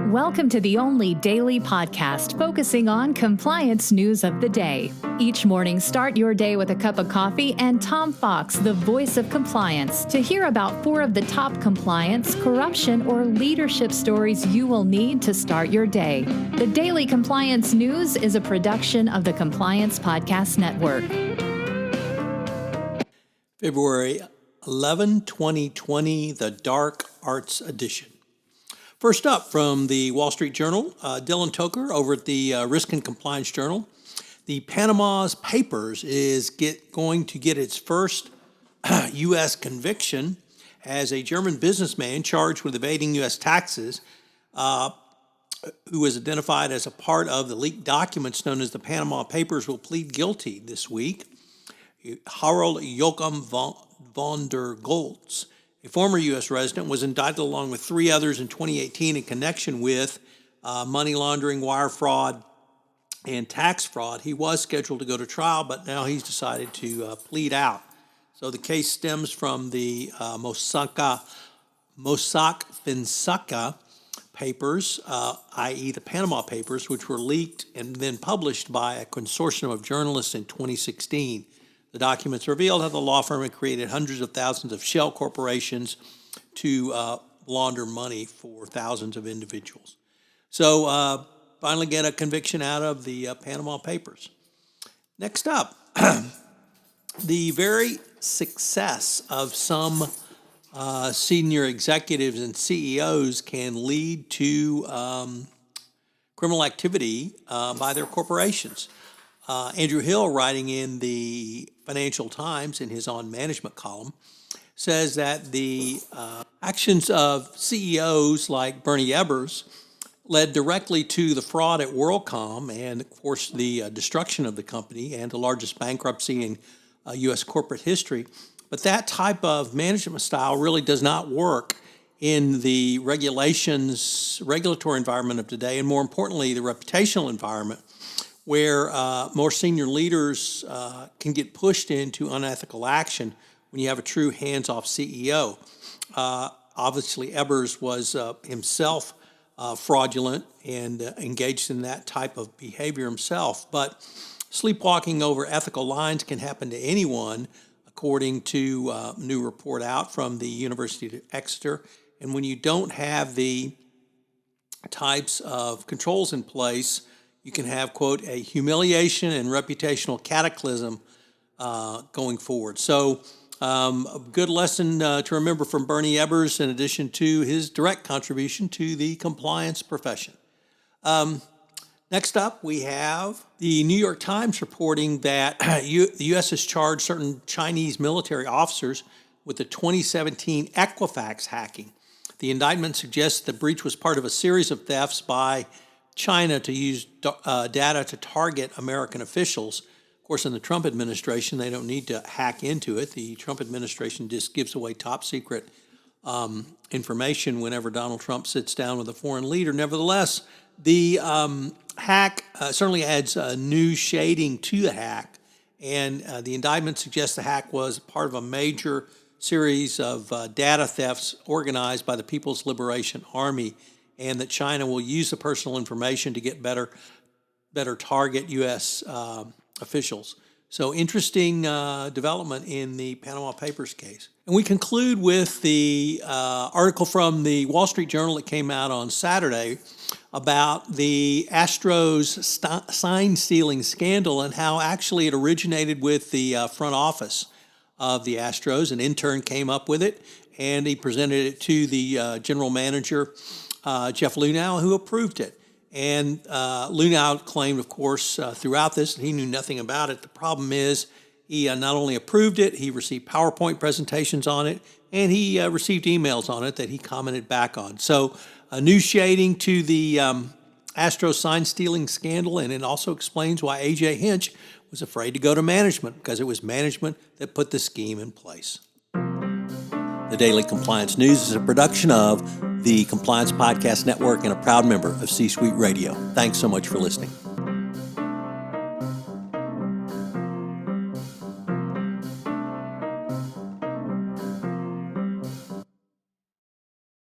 Welcome to the only daily podcast focusing on compliance news of the day. Each morning, start your day with a cup of coffee and Tom Fox, the voice of compliance, to hear about 4 of the top compliance, corruption, or leadership stories you will need to start your day. The Daily Compliance News is a production of the Compliance Podcast Network. February 11, 2020, the Dark Arts Edition. First up from the Wall Street Journal, Dylan Toker over at the Risk and Compliance Journal. The Panama Papers is going to get its first U.S. conviction as a German businessman charged with evading U.S. taxes, who was identified as a part of the leaked documents known as the Panama Papers, will plead guilty this week. Harold Joachim van der Goltz, a former U.S. resident, was indicted along with 3 others in 2018 in connection with money laundering, wire fraud, and tax fraud. He was scheduled to go to trial, but now he's decided to plead out. So the case stems from the Mossack Fonseca papers, i.e. the Panama Papers, which were leaked and then published by a consortium of journalists in 2016. The documents revealed how the law firm had created hundreds of thousands of shell corporations to launder money for thousands of individuals. So finally get a conviction out of the Panama Papers. Next up, the very success of some senior executives and CEOs can lead to criminal activity by their corporations. Andrew Hill, writing in the Financial Times in his On Management column, says that the actions of CEOs like Bernie Ebbers led directly to the fraud at WorldCom and, of course, the destruction of the company and the largest bankruptcy in U.S. corporate history. But that type of management style really does not work in the regulatory environment of today, and more importantly, the reputational environment, where more senior leaders can get pushed into unethical action when you have a true hands-off CEO. Obviously, Ebbers was himself fraudulent and engaged in that type of behavior himself, but sleepwalking over ethical lines can happen to anyone, according to a new report out from the University of Exeter. And when you don't have the types of controls in place, you can have, quote, a humiliation and reputational cataclysm going forward. So a good lesson to remember from Bernie Ebbers, in addition to his direct contribution to the compliance profession. Next up, we have the New York Times reporting that the U.S. has charged certain Chinese military officers with the 2017 Equifax hacking. The indictment suggests the breach was part of a series of thefts by China to use data to target American officials. Of course, in the Trump administration, they don't need to hack into it. The Trump administration just gives away top secret information whenever Donald Trump sits down with a foreign leader. Nevertheless, the hack certainly adds new shading to the hack, and the indictment suggests the hack was part of a major series of data thefts organized by the People's Liberation Army, and that China will use the personal information to get better target U.S. Officials. So interesting development in the Panama Papers case. And we conclude with the article from the Wall Street Journal that came out on Saturday about the Astros sign-stealing scandal and how actually it originated with the front office of the Astros. An intern came up with it, and he presented it to the general manager, Jeff Lunau, who approved it. And Lunau claimed, of course, throughout this that he knew nothing about it. The problem is he not only approved it, he received PowerPoint presentations on it, and he received emails on it that he commented back on. So a new shading to the Astro sign-stealing scandal, and it also explains why A.J. Hinch was afraid to go to management, because it was management that put the scheme in place. The Daily Compliance News is a production of the Compliance Podcast Network and a proud member of C-Suite Radio. Thanks so much for listening.